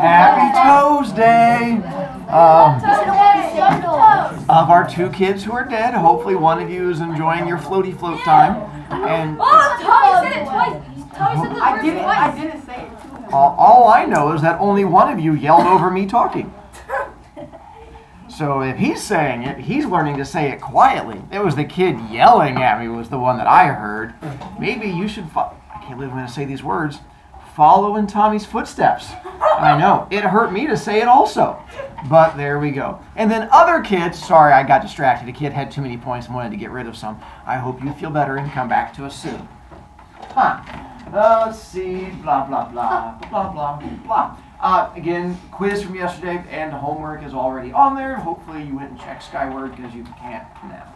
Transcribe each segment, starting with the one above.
Happy Toes Day! Of our 2 kids who are dead, hopefully one of you is enjoying your floaty float time. And Tommy said it twice. Tommy said the word twice. I didn't say it. all I know is that only one of you yelled over me talking. So if he's saying it, he's learning to say it quietly. It was the kid yelling at me was the one that I heard. Maybe you should, I can't believe I'm going to say these words, follow in Tommy's footsteps. I know, it hurt me to say it also. But there we go. And then other kids, sorry I got distracted. A kid had too many points and wanted to get rid of some. I hope you feel better and come back to us soon. Let's see, blah, blah, blah, blah, blah, blah. Again, quiz from yesterday and the homework is already on there. Hopefully you went and checked Skyward because you can't now.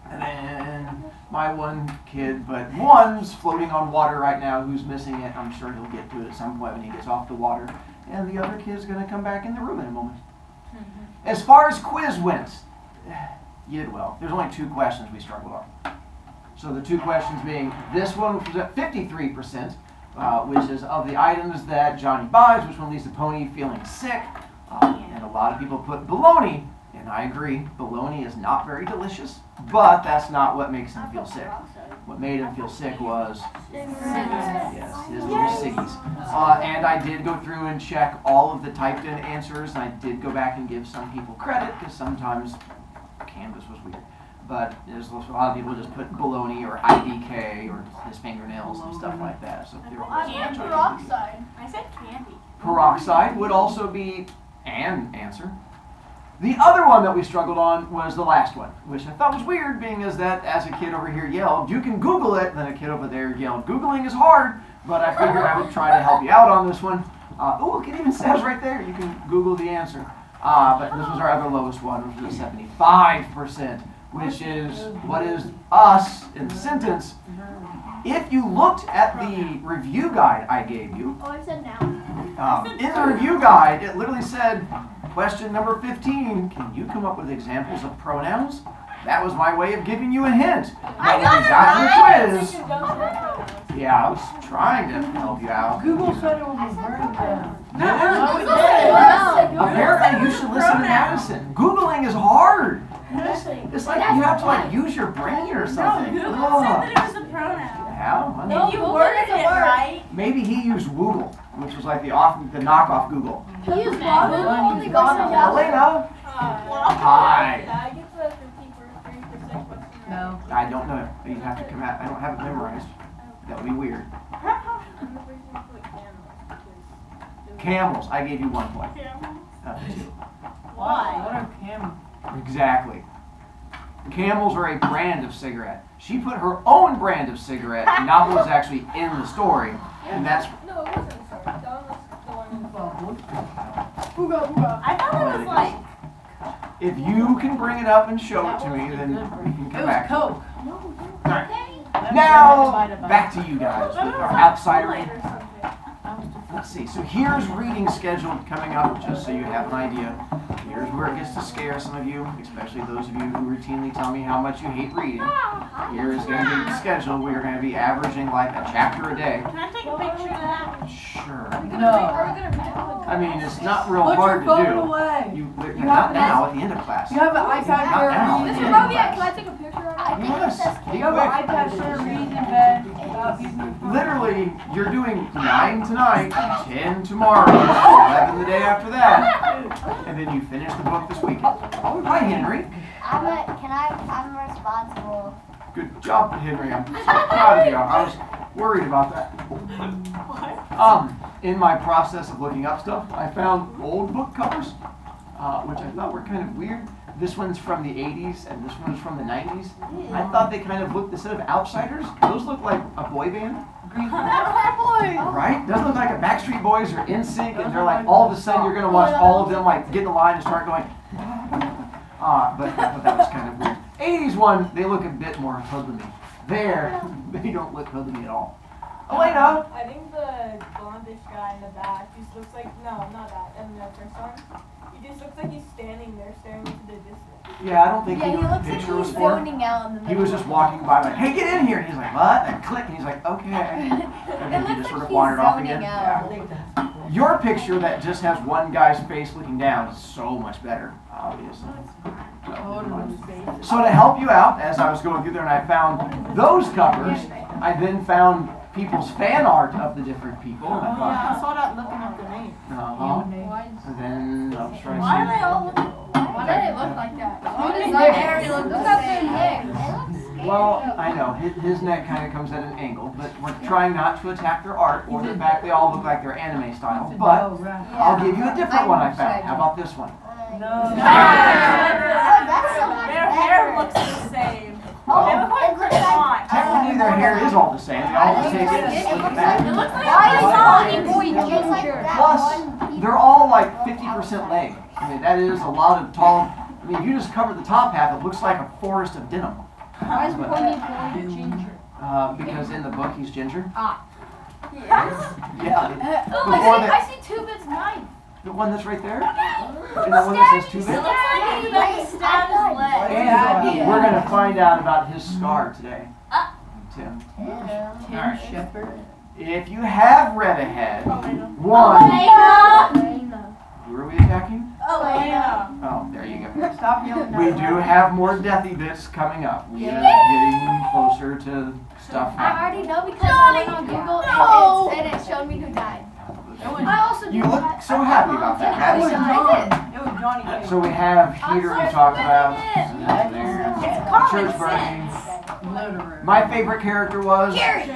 And then my one kid, but one's floating on water right now who's missing it. I'm sure he'll get to it at some point when he gets off the water. And the other kid's going to come back in the room in a moment. As far as quiz went, you did well. There's only 2 questions we struggled on. So the 2 questions being this one, which was at 53%, which is of the items that Johnny buys, which one leaves the pony feeling sick. And a lot of people put bologna, and I agree, bologna is not very delicious, but that's not what makes him feel sick. What made him feel sick was yes, his little ciggies. And I did go through and check all of the typed in answers, and I did go back and give some people credit, because sometimes Canvas was weird. But there's a lot of people just put bologna or IDK or his fingernails and stuff like that. So there was peroxide. I said candy. Peroxide would also be an answer. The other one that we struggled on was the last one, which I thought was weird, being as that as a kid over here yelled, you can Google it, then a kid over there yelled, Googling is hard, but I figured I would try to help you out on this one. Oh, look, it even says right there, you can Google the answer. But this was our other lowest one, which was 75%. Which is what is us in the sentence. If you looked at the review guide I gave you, Oh, I said now. in the review guide, it literally said, question number 15, can you come up with examples of pronouns? That was my way of giving you a hint. I got got the quiz. Yeah, I was trying to help you out. Google said it would be very bad. Apparently you should listen to Madison. Googling is hard. It's like you have to like use your brain or something. No, Google said that it was a pronoun. How? If you worded it right. Maybe he used Woogle, which was like the knockoff Google. He used Google. Elena? Hi. I get the 53% question. No. I don't know. You have to come out. I don't have it memorized. That would be weird. Camels. I gave you 1 point. Up to 2. Why? What are camels? Exactly. Camels are a brand of cigarette. She put her own brand of cigarette, not what was actually in the story, and that's. No, it wasn't the story. That was the one in the phone. Ooga. I thought it was like. If you can bring it up and show it to me, then we can It come was back. Coke. Alright. Now, back to you guys with our outsider. Let's see. So here's reading schedule coming up, just so you have an idea. Here's where it gets to scare some of you, especially those of you who routinely tell me how much you hate reading. Here is going to be the schedule. We are going to be averaging like a chapter a day. Can I take a picture of that? Sure. No. I mean, it's not real Put hard your to phone do. away. Not now, at the end of class. You have an iPad Not for now. a Mr. reason. Brovicast, can I take a picture of it? Yes. Be You have an quick. iPad for a reason, Ben. Without using your phone. Literally, you're doing 9 tonight, 10 tomorrow, 11 the day after that, and then you finish the book this weekend. Hi, Henry. I'm responsible. Good job, Henry. I'm so proud of you. I was worried about that. In my process of looking up stuff, I found old book covers, which I thought were kind of weird. This one's from the 80s, and this one's from the 90s. I thought they kind of looked, instead of Outsiders, those look like a boy band. Right? Doesn't look like a Backstreet Boys or NSYNC, and they're like, all of a sudden you're going to watch all of them like get in the line and start going. But I thought that was kind of weird. 80s one, they look a bit more hoodlummy. There, they don't look hoodlummy at all. Elena! I think the blondish guy in the back just looks like, no, not that, and the first one. He just looks like he's standing there staring into the distance. Yeah, I don't think he Yeah, knew he what looks the like picture was he's for. zoning out in the middle. He was just walking by like, hey, get in here! And he's like, what? And click, and he's like, okay. And then he just sort of wandered off again. Out. Your picture that just has one guy's face looking down is so much better, obviously. So to help you out, as I was going through there and I found those covers, I then found people's fan art of the different people. And I thought, I saw that looking up the name. and then I was trying to Why see. do they all look? Why do they look like that? Look His at neck their area looks Look the at their same. hair. They look scary. Well, I know, his neck kind of comes at an angle, but we're trying not to attack their art or the fact they all look like their anime style. But I'll give you a different one I found. How about this one? No. Oh, that's so much Their better. hair looks the same. Oh, They look like it looks like Technically, their hair is all the same. They all just take it and slick it back. It looks like Why a is Sonic it Boy looks like Ginger. that Plus, one they're all like 50% leg. I mean, that is a lot of tall. I mean, if you just cover the top half, it looks like a forest of denim. Why is But, Pony Boy Ginger? because in the book he's ginger. Yes. Yeah. Oh, Before I see Two Bits knife. the one that's right there. And the one that says 2 It bit. looks like he like stabbed his leg. And we're gonna find out about his scar today. Tim. Tim Alright. Shepherd. If you have read ahead, Elena. one. Elena. Who are we attacking? Elena. Oh, there you go. Stop yelling. We do have more deathy bits coming up. We are getting closer to stuff I happening. already know because I went on Google and it showed me who died. I also You look so happy about that. I Maddie. did. It was Johnny. So we have heater we talked about. It's common Church burning. sense. Literally. My favorite character was Jerry.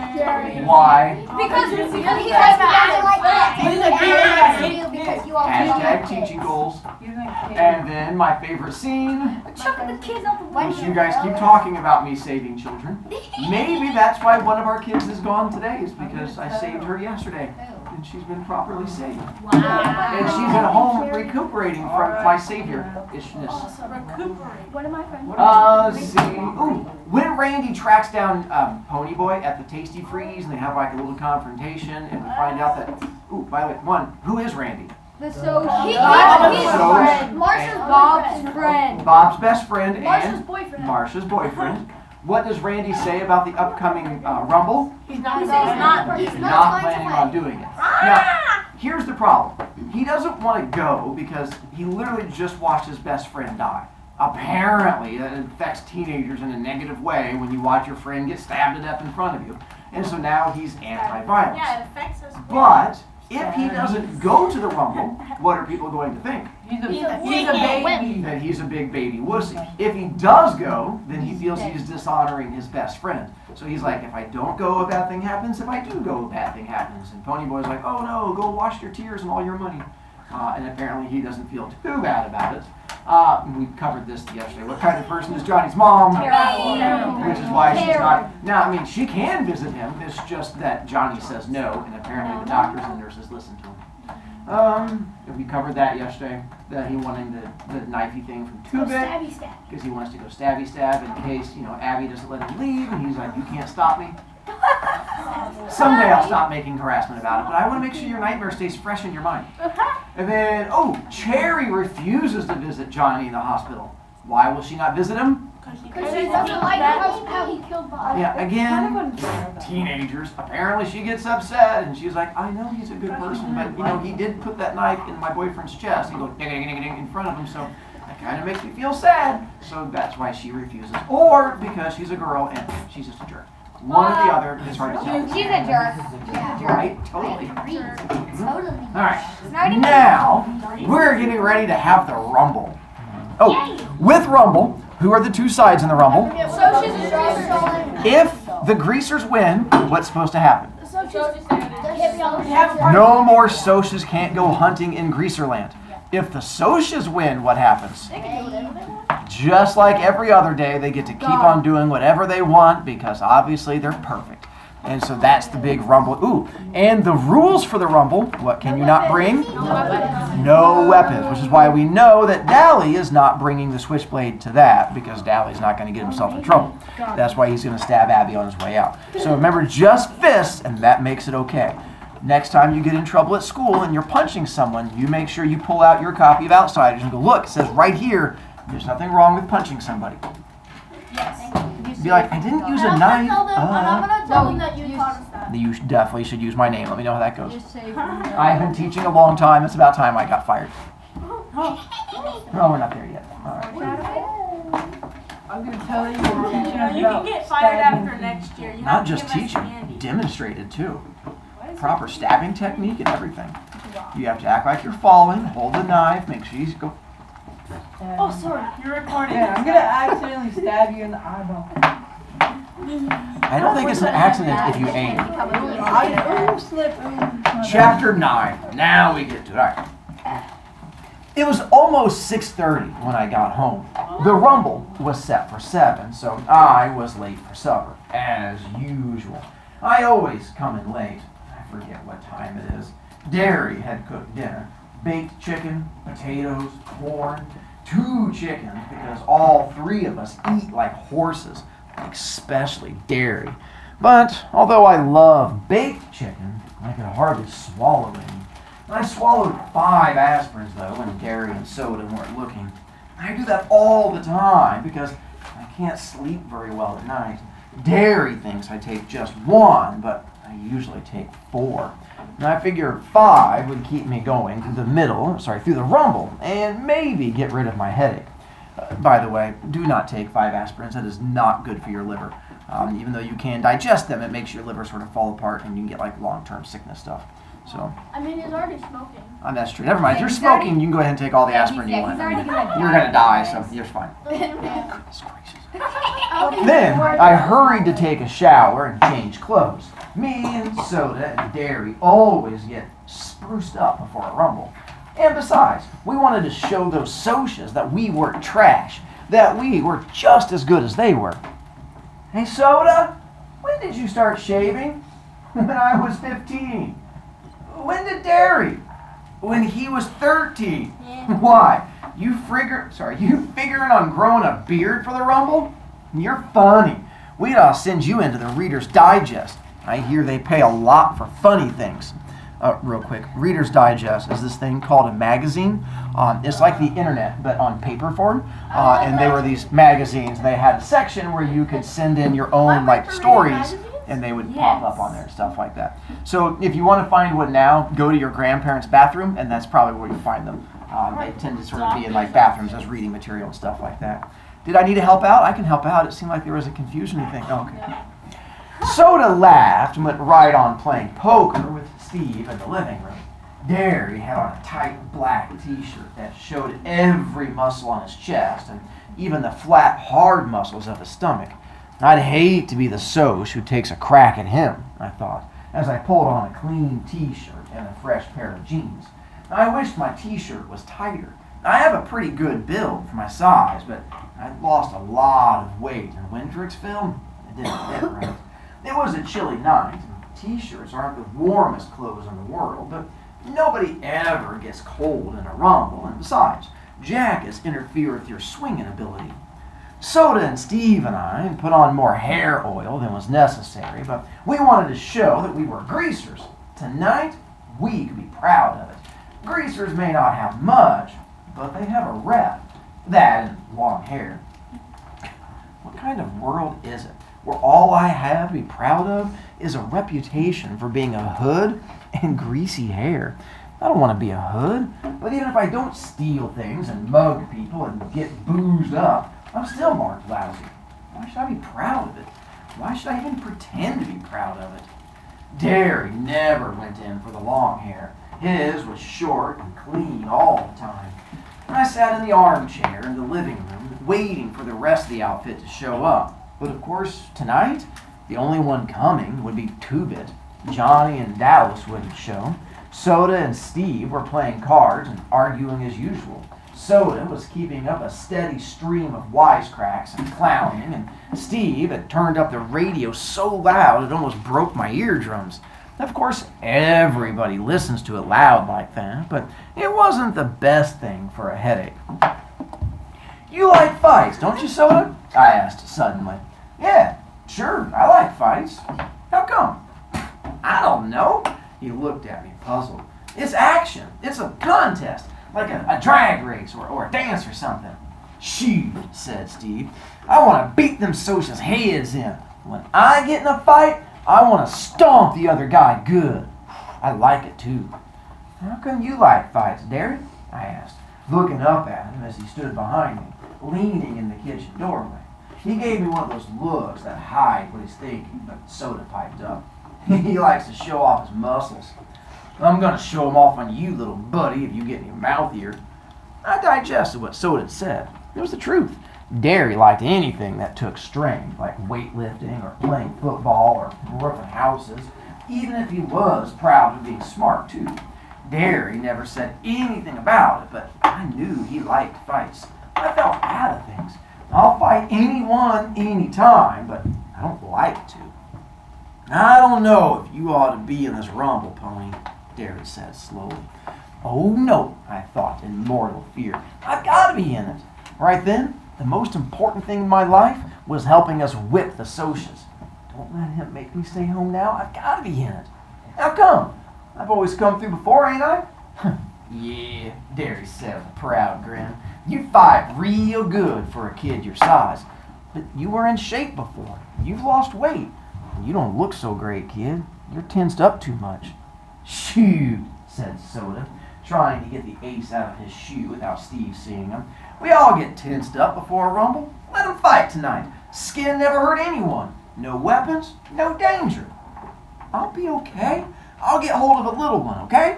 why? Because he Because has you guys like that. He's And a kid. that's you because you all Hashtag teaching goals. He's like, And then my favorite scene chucking the kids out the was window. you guys keep talking about me saving children. Maybe that's why one of our kids is gone today, is because I saved her yesterday. And she's been properly saved. And she's at home recuperating from my savior-ishness. Recuperate. One of my friends. Let's see. Ooh, when Randy tracks down Ponyboy at the Tasty Freeze, and they have like a little confrontation, and we find out that. Ooh, by the way, who is Randy? He's Soch. Marsha's Bob's friend. Bob's best friend Marsha's and boyfriend. Marsha's boyfriend. What does Randy say about the upcoming Rumble? He's not. He's Not going planning to on doing it. Now, here's the problem. He doesn't want to go because he literally just watched his best friend die. Apparently, it affects teenagers in a negative way when you watch your friend get stabbed to death in front of you. And so now he's anti-violence. Yeah, it affects us. But if he doesn't go to the Rumble, what are people going to think? he's a dickhead. baby. That he's a big baby wussy. If he does go, then he feels he's dishonoring his best friend. So he's like, if I don't go, a bad thing happens. If I do go, a bad thing happens. And Ponyboy's like, oh no, go wash your tears and all your money. And apparently he doesn't feel too bad about it. We covered this yesterday. What kind of person is Johnny's mom? Which is why she's not. Now, I mean, she can visit him. It's just that Johnny says no, and apparently the doctors and nurses listen to him. We covered that yesterday. That he wanting the knifey thing from 2-Bit because he wants to go stabby stab in case Abby doesn't let him leave, and he's like, you can't stop me. Someday I'll stop making harassment about it, but I want to make sure your nightmare stays fresh in your mind. And then, Cherry refuses to visit Johnny in the hospital. Why will she not visit him? Because she doesn't like how he killed Bob. Yeah, again, teenagers. Apparently she gets upset and she's like, I know he's a good person, but he did put that knife in my boyfriend's chest. He goes ding ding ding ding in front of him, so that kind of makes me feel sad. So that's why she refuses. Or because she's a girl and she's just a jerk. One or the other, it's hard to tell. She's a jerk. Right? Totally. Totally. Alright. Now, we're getting ready to have the Rumble. Oh, with Rumble, who are the two sides in the Rumble? So she's a jerk. If the Greasers win, what's supposed to happen? So she's No more Socs can't go hunting in Greaserland. If the Socs win, what happens? Just like every other day, they get to keep on doing whatever they want because obviously they're perfect. And so that's the big Rumble. Ooh, and the rules for the Rumble, what can you not bring? No weapons, which is why we know that Dally is not bringing the switchblade to that because Dally's not going to get himself in trouble. That's why he's going to stab Abby on his way out. So remember, just fists, and that makes it okay. Next time you get in trouble at school and you're punching someone, you make sure you pull out your copy of Outsiders and go, look, it says right here, there's nothing wrong with punching somebody. Yes. Be like, I didn't use a knife. I'm gonna tell them that you taught us that. You definitely should use my name. Let me know how that goes. Just say. I've been teaching a long time. It's about time I got fired. No, we're not there yet. All right. I'm gonna tell you. We're teaching us You can about get fired stabbing after next people. year. You have Not to just give us teaching, candy. demonstrated too. What is Proper stabbing technique and everything. You have to act like you're falling, hold the knife, make sure you go. Oh, sorry. You're recording. Yeah, I'm gonna accidentally stab you in the eyeball. I don't think it's an accident if you aim. I slip. Chapter 9. Now we get to it. All right. It was almost 6:30 when I got home. The rumble was set for 7, so I was late for supper, as usual. I always come in late. I forget what time it is. Derry had cooked dinner. Baked chicken, potatoes, corn, 2 chickens, because all 3 of us eat like horses, especially Derry. But although I love baked chicken, I could hardly swallow any. I swallowed 5 aspirins, though, when Derry and Soda weren't looking. I do that all the time because I can't sleep very well at night. Derry thinks I take just 1, but I usually take 4. And I figure 5 would keep me going through the rumble, and maybe get rid of my headache. By the way, do not take 5 aspirins. That is not good for your liver. Even though you can digest them, it makes your liver sort of fall apart, and you can get like long-term sickness stuff. So, I mean, he's already smoking. that's true. Never mind. If you're He's smoking, already- you can go ahead and take all the Yeah, aspirin you he's want. already gonna You're die gonna die, so anyways. you're fine. Goodness gracious. Then Then I hurried to take a shower and change clothes. Me and Soda and Derry always get spruced up before a rumble. And besides, we wanted to show those socias that we weren't trash, that we were just as good as they were. Hey Soda, when did you start shaving? When I was 15. When did Derry? When he was 13. Why? You figuring on growing a beard for the rumble? You're funny. We'd send you into the Reader's Digest. I hear they pay a lot for funny things. Real quick, Reader's Digest is this thing called a magazine. It's like the internet, but on paper form. And they were these magazines. They had a section where you could send in your own like stories, and they would pop up on there and stuff like that. So if you want to find one now, go to your grandparents' bathroom, and that's probably where you find them. They tend to sort of be in like bathrooms as reading material and stuff like that. Did I need to help out? I can help out. It seemed like there was a confusion thing. Oh, okay. Soda laughed and went right on playing poker with Steve in the living room. Derry had on a tight black t-shirt that showed every muscle on his chest and even the flat, hard muscles of his stomach. I'd hate to be the soc who takes a crack at him, I thought, as I pulled on a clean t-shirt and a fresh pair of jeans. I wished my t-shirt was tighter. I have a pretty good build for my size, but I'd lost a lot of weight in Windrixville. It didn't fit right. It was a chilly night, and t-shirts aren't the warmest clothes in the world, but nobody ever gets cold in a rumble, and besides, jackets interfere with your swinging ability. Soda and Steve and I put on more hair oil than was necessary, but we wanted to show that we were greasers. Tonight, we could be proud of it. Greasers may not have much, but they have a rep. That and long hair. What kind of world is it where all I have to be proud of is a reputation for being a hood and greasy hair? I don't want to be a hood, but even if I don't steal things and mug people and get boozed up, I'm still marked lousy. Why should I be proud of it? Why should I even pretend to be proud of it? Derry never went in for the long hair. His was short and clean all the time. I sat in the armchair in the living room, waiting for the rest of the outfit to show up. But of course, tonight, the only one coming would be Two-Bit. Johnny and Dallas wouldn't show. Soda and Steve were playing cards and arguing as usual. Soda was keeping up a steady stream of wisecracks and clowning, and Steve had turned up the radio so loud it almost broke my eardrums. Of course, everybody listens to it loud like that, but it wasn't the best thing for a headache. You like fights, don't you, Soda? I asked suddenly. Yeah, sure, I like fights. How come? I don't know. He looked at me, puzzled. It's action. It's a contest, like a drag race or a dance or something. Shoot, said Steve. I want to beat them socials' heads in. When I get in a fight, I want to stomp the other guy good. I like it too. How come you like fights, Derry? I asked, looking up at him as he stood behind me, leaning in the kitchen doorway. He gave me one of those looks that hide what he's thinking, but Soda piped up. He likes to show off his muscles. I'm going to show them off on you, little buddy, if you get in your mouth here. I digested what Soda had said. It was the truth. Derry liked anything that took strength, like weightlifting or playing football or roofing houses, even if he was proud of being smart, too. Derry never said anything about it, but I knew he liked fights. I felt bad of things. I'll fight anyone, anytime, but I don't like to. I don't know if you ought to be in this rumble, Pony, Derry said slowly. Oh no, I thought in mortal fear. I've got to be in it. Right then, the most important thing in my life was helping us whip the Socias. Don't let him make me stay home now. I've got to be in it. How come? I've always come through before, ain't I? Yeah, Derry said with a proud grin. You fight real good for a kid your size. But you were in shape before. You've lost weight. You don't look so great, kid. You're tensed up too much. Shoot, said Soda, trying to get the ace out of his shoe without Steve seeing him. We all get tensed up before a rumble. Let them fight tonight. Skin never hurt anyone. No weapons, no danger. I'll be okay. I'll get hold of a little one, okay?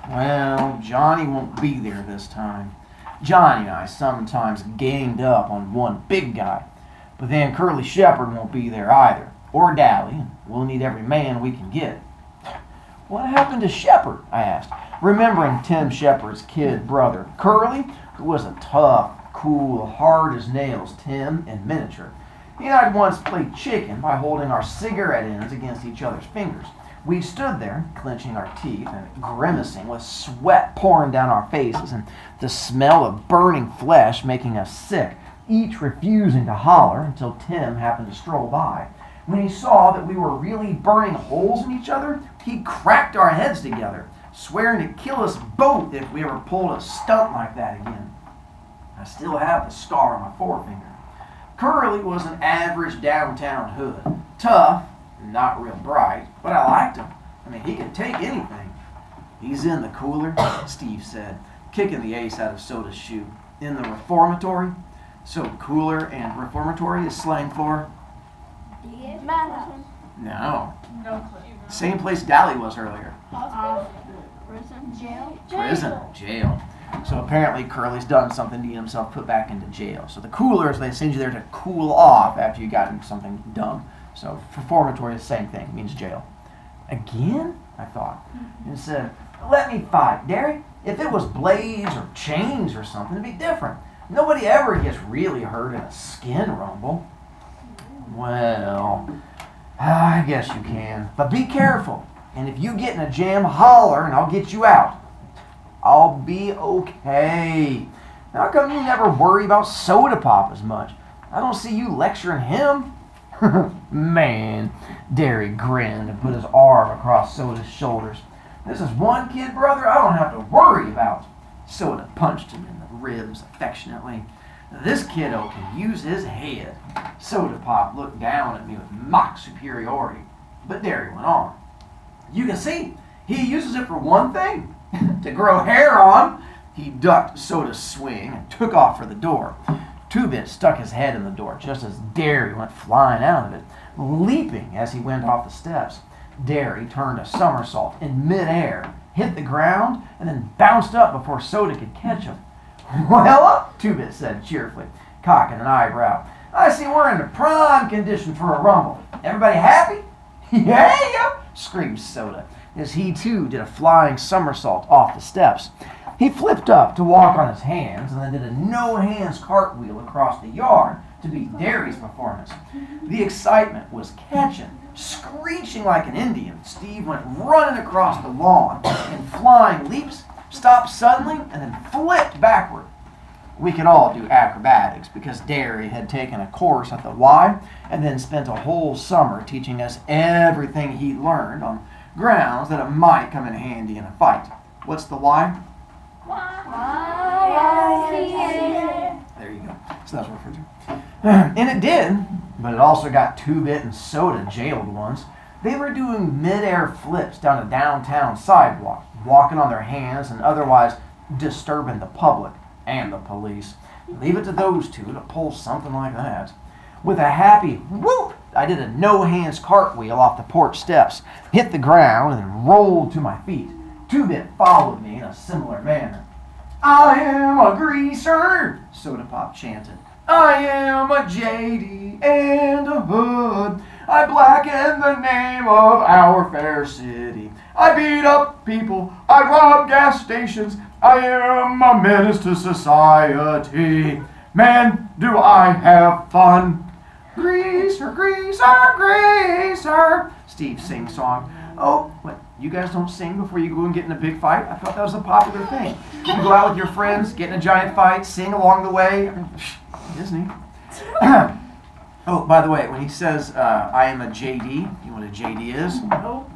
Well, Johnny won't be there this time. Johnny and I sometimes ganged up on one big guy, but then Curly Shepherd won't be there either, or Dally, and we'll need every man we can get. What happened to Shepherd? I asked, remembering Tim Shepherd's kid brother, Curly, who was a tough, cool, hard as nails Tim in miniature. He and I'd once played chicken by holding our cigarette ends against each other's fingers. We stood there, clenching our teeth and grimacing with sweat pouring down our faces and the smell of burning flesh making us sick, each refusing to holler until Tim happened to stroll by. When he saw that we were really burning holes in each other, he cracked our heads together, swearing to kill us both if we ever pulled a stunt like that again. I still have the scar on my forefinger. Curly was an average downtown hood, tough, not real bright, but I liked him. I mean, he could take anything. He's in the cooler, Steve said, kicking the ace out of Soda's shoe. In the reformatory? So cooler and reformatory is slang for? Madhouse. No. No clue. Same place Dally was earlier. Prison. Jail. Prison. Jail. So apparently Curly's done something to get himself put back into jail. So the coolers, they send you there to cool off after you got into something dumb. So reformatory is the same thing, means jail. Again? I thought. And said, let me fight, Derry. If it was blades or chains or something, it'd be different. Nobody ever gets really hurt in a skin rumble. Well, I guess you can. But be careful. And if you get in a jam, holler and I'll get you out. I'll be okay. How come you never worry about Soda Pop as much? I don't see you lecturing him. Man, Derry grinned and put his arm across Soda's shoulders. This is one kid, brother, I don't have to worry about. Soda punched him in the ribs affectionately. This kiddo can use his head. Soda Pop looked down at me with mock superiority. But Derry went on. You can see, he uses it for one thing. To grow hair on. He ducked Soda's swing and took off for the door. Two-Bit stuck his head in the door just as Derry went flying out of it, leaping as he went off the steps. Derry turned a somersault in midair, hit the ground, and then bounced up before Soda could catch him. Well, Two-Bit said cheerfully, cocking an eyebrow. I see we're in the prime condition for a rumble. Everybody happy? Yeah, screamed Soda, as he too did a flying somersault off the steps. He flipped up to walk on his hands and then did a no-hands cartwheel across the yard to beat Derry's performance. The excitement was catching. Screeching like an Indian, Steve went running across the lawn in flying leaps, stopped suddenly, and then flipped backward. We could all do acrobatics because Derry had taken a course at the Y and then spent a whole summer teaching us everything he learned on grounds that it might come in handy in a fight. What's the Y? There you go. So that's what we're referring to. And it did, but it also got Two-Bit and Soda jailed once. They were doing mid-air flips down a downtown sidewalk, walking on their hands and otherwise disturbing the public and the police. Leave it to those two to pull something like that. With a happy whoop, I did a no-hands cartwheel off the porch steps, hit the ground, and then rolled to my feet. Two-Bit followed me in a similar manner. I am a greaser, Soda Pop chanted. I am a JD and a hood. I blacken the name of our fair city. I beat up people. I rob gas stations. I am a menace to society. Man, do I have fun. Greaser, greaser, greaser, Steve sings song. Oh, what? You guys don't sing before you go and get in a big fight? I thought that was a popular thing. You go out with your friends, get in a giant fight, sing along the way. Disney. Oh, by the way, when he says, I am a JD, you know what a JD is? Nope.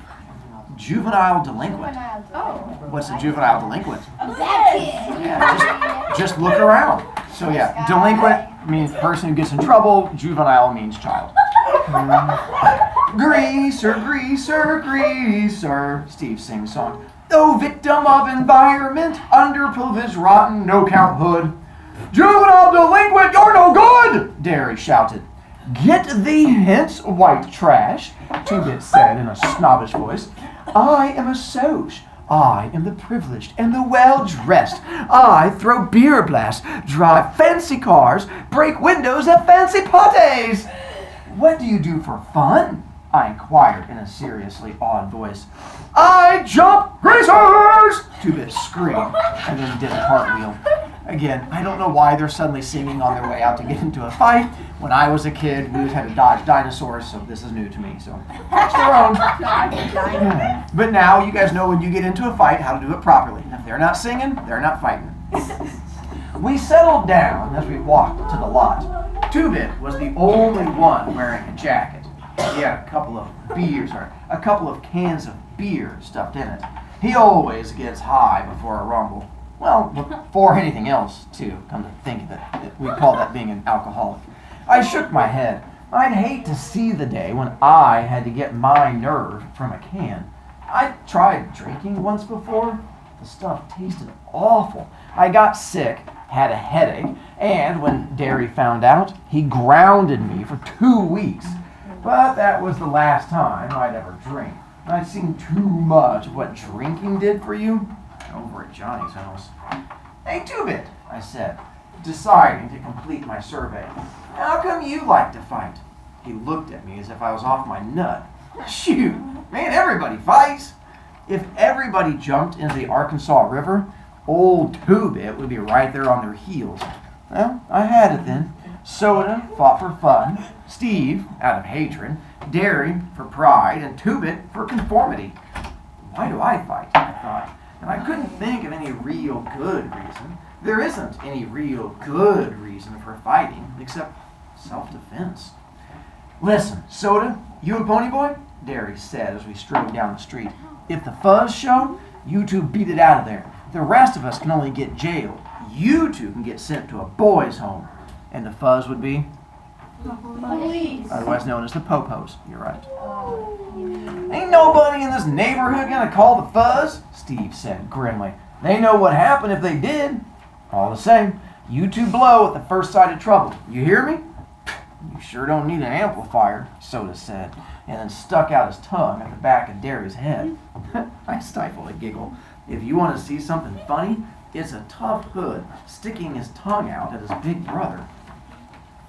Juvenile delinquent. Oh. What's a juvenile delinquent? That kid. Yeah, just look around. So yeah, delinquent means person who gets in trouble. Juvenile means child. Greaser, greaser, greaser, Steve sings song. Oh, victim of environment, underprivileged, rotten, no-count hood. Juvenile delinquent, you're no good, Derry shouted. Get thee hence, white trash, Two-Bit said in a snobbish voice. I am a Soc. I am the privileged and the well-dressed. I throw beer blasts, drive fancy cars, break windows at fancy parties. What do you do for fun? I inquired in a seriously awed voice. I jump greasers! Two-Bit screamed and then did a cartwheel. Again, I don't know why they're suddenly singing on their way out to get into a fight. When I was a kid, we had to dodge dinosaurs, so this is new to me. So, it's their own. But now you guys know when you get into a fight how to do it properly. If they're not singing, they're not fighting. We settled down as we walked to the lot. Two-Bit was the only one wearing a jacket. He had a couple of cans of beer stuffed in it. He always gets high before a rumble. Well, before anything else, too, come to think of it. We call that being an alcoholic. I shook my head. I'd hate to see the day when I had to get my nerve from a can. I tried drinking once before. The stuff tasted awful. I got sick, had a headache, and when Derry found out, he grounded me for 2 weeks. But that was the last time I'd ever drink. I'd seen too much of what drinking did for you over at Johnny's house. Hey, Two-Bit, I said, deciding to complete my survey. How come you like to fight? He looked at me as if I was off my nut. Shoot, man, everybody fights. If everybody jumped into the Arkansas River, old Two-Bit would be right there on their heels. Well, I had it then. Soda fought for fun, Steve out of hatred, Derry for pride, and Two-Bit for conformity. Why do I fight? I thought. And I couldn't think of any real good reason. There isn't any real good reason for fighting except self-defense. Listen, Soda, you and Ponyboy, Derry said as we strode down the street. If the fuzz show, you two beat it out of there. The rest of us can only get jailed. You two can get sent to a boys' home. And the fuzz would be? Police. Otherwise known as the Popos. You're right. Ain't nobody in this neighborhood gonna call the fuzz, Steve said grimly. They know what happened if they did. All the same, you two blow at the first sight of trouble. You hear me? You sure don't need an amplifier, Soda said, and then stuck out his tongue at the back of Derry's head. I stifled a giggle. If you want to see something funny, it's a tough hood sticking his tongue out at his big brother.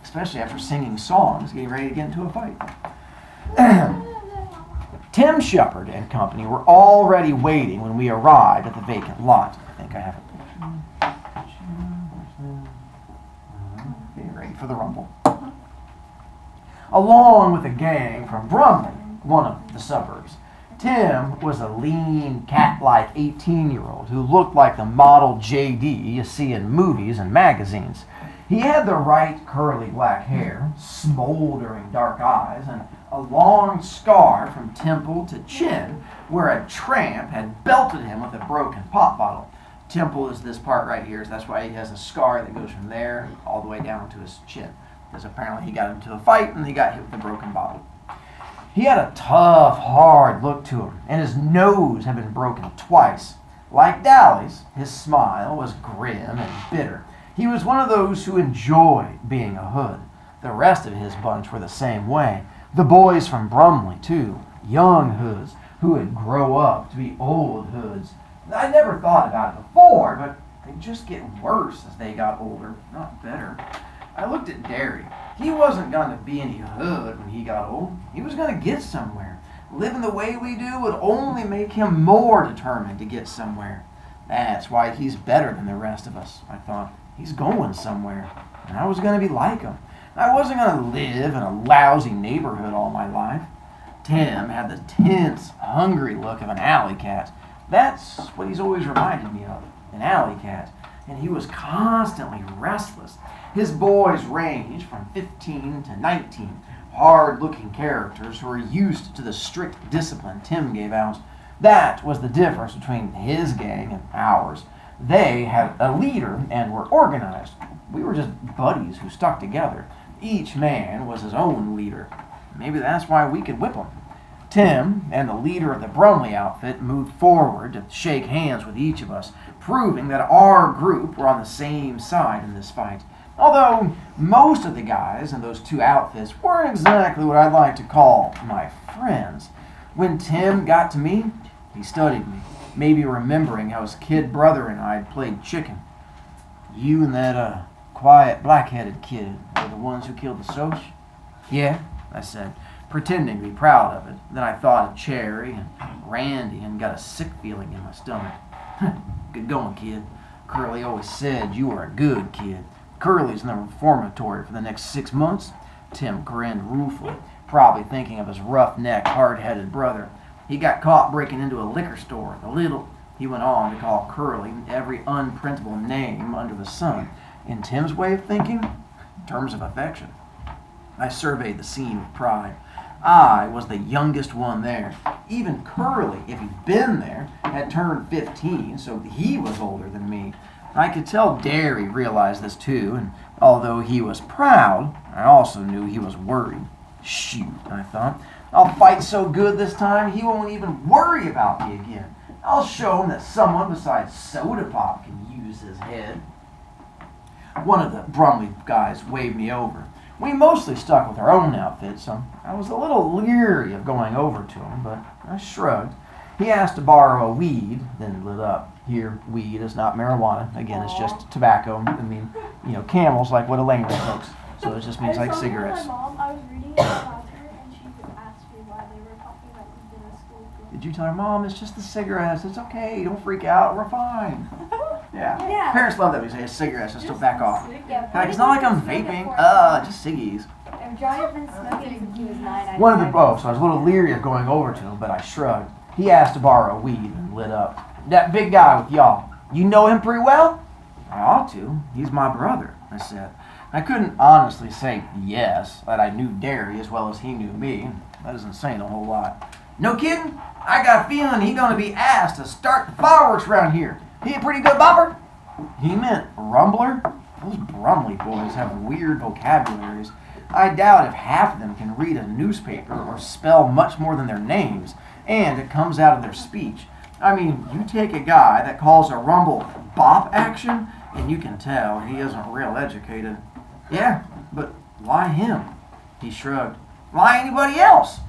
Especially after singing songs, getting ready to get into a fight. Tim Shepard and company were already waiting when we arrived at the vacant lot. I think I have it. Getting ready for the rumble. Along with a gang from Brumley, one of the suburbs. Tim was a lean, cat-like 18-year-old who looked like the model JD you see in movies and magazines. He had the right curly black hair, smoldering dark eyes, and a long scar from temple to chin where a tramp had belted him with a broken pop bottle. Temple is this part right here, so that's why he has a scar that goes from there all the way down to his chin. Because apparently he got into a fight and he got hit with a broken bottle. He had a tough, hard look to him, and his nose had been broken twice. Like Dally's, his smile was grim and bitter. He was one of those who enjoyed being a hood. The rest of his bunch were the same way. The boys from Brumley, too, young hoods who would grow up to be old hoods. I never thought about it before, but they'd just get worse as they got older, not better. I looked at Derry. He wasn't going to be any hood when he got old. He was going to get somewhere. Living the way we do would only make him more determined to get somewhere. That's why he's better than the rest of us, I thought. He's going somewhere, and I was going to be like him. I wasn't going to live in a lousy neighborhood all my life. Tim had the tense, hungry look of an alley cat. That's what he's always reminded me of, an alley cat. And he was constantly restless. His boys ranged from 15 to 19, hard-looking characters who were used to the strict discipline Tim gave out. That was the difference between his gang and ours. They had a leader and were organized. We were just buddies who stuck together. Each man was his own leader. Maybe that's why we could whip them. Tim and the leader of the Brumley outfit moved forward to shake hands with each of us, proving that our group were on the same side in this fight. Although most of the guys in those two outfits weren't exactly what I'd like to call my friends. When Tim got to me, he studied me, maybe remembering how his kid brother and I had played chicken. You and that quiet black-headed kid were the ones who killed the Soch? Yeah, I said, pretending to be proud of it. Then I thought of Cherry and Randy and got a sick feeling in my stomach. Good going, kid. Curly always said you were a good kid. Curly's in the reformatory for the next 6 months. Tim grinned ruefully, probably thinking of his rough-necked, hard-headed brother. He got caught breaking into a liquor store. He went on to call Curly every unprintable name under the sun. In Tim's way of thinking, in terms of affection. I surveyed the scene with pride. I was the youngest one there. Even Curly, if he'd been there, had turned 15, so he was older than me. I could tell Derry realized this too, and although he was proud, I also knew he was worried. Shoot, I thought. I'll fight so good this time, he won't even worry about me again. I'll show him that someone besides Soda Pop can use his head. One of the Brumley guys waved me over. We mostly stuck with our own outfits, so I was a little leery of going over to him, but I shrugged. He asked to borrow a weed, then lit up. Here, weed is not marijuana. Again, it's just tobacco. I mean, Camels like what Elaine smokes. So it just means like cigarettes. My mom, I was reading about her, and she asked me why they were talking about weed in the school. Did you tell her, Mom, it's just the cigarettes. It's okay. Don't freak out. We're fine. Yeah. Parents love that we say it's cigarettes. Just don't back off. Like, it's not like I'm vaping. Just ciggies. If Johnny's been smoking since he was 9, So I was a little leery of going over to him, but I shrugged. He asked to borrow a weed and lit up. That big guy with y'all, you know him pretty well? I ought to. He's my brother, I said. I couldn't honestly say yes, that I knew Derry as well as he knew me. That isn't saying a whole lot. No kidding? I got a feeling he's going to be asked to start the fireworks around here. He a pretty good bopper? He meant rumbler? Those Brumley boys have weird vocabularies. I doubt if half of them can read a newspaper or spell much more than their names, and it comes out of their speech. I mean, you take a guy that calls a rumble bop action, and you can tell he isn't real educated. Yeah, but why him? He shrugged. Why anybody else?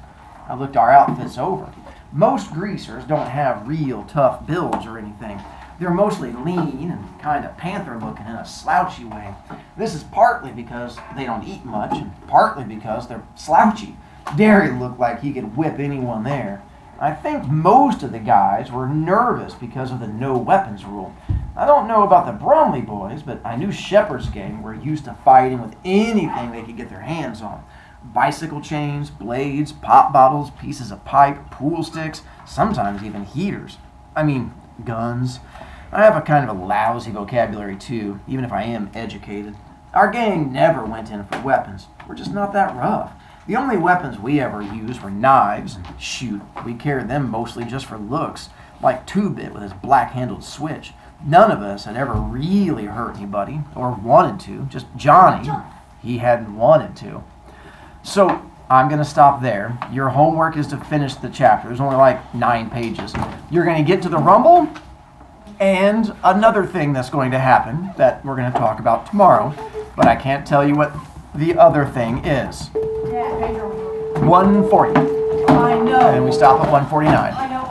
I looked our outfits over. Most greasers don't have real tough builds or anything. They're mostly lean and kind of panther-looking in a slouchy way. This is partly because they don't eat much, and partly because they're slouchy. Derry looked like he could whip anyone there. I think most of the guys were nervous because of the no weapons rule. I don't know about the Brumley boys, but I knew Shepard's gang were used to fighting with anything they could get their hands on. Bicycle chains, blades, pop bottles, pieces of pipe, pool sticks, sometimes even heaters. I mean, guns. I have a kind of a lousy vocabulary too, even if I am educated. Our gang never went in for weapons. We're just not that rough. The only weapons we ever used were knives, and shoot, we carried them mostly just for looks, like Two-Bit with his black-handled switch. None of us had ever really hurt anybody, or wanted to. Just Johnny, he hadn't wanted to. So I'm going to stop there. Your homework is to finish the chapter. There's only like 9 pages. You're going to get to the Rumble and another thing that's going to happen that we're going to talk about tomorrow, but I can't tell you what the other thing is. 140. I know. And we stop at 149.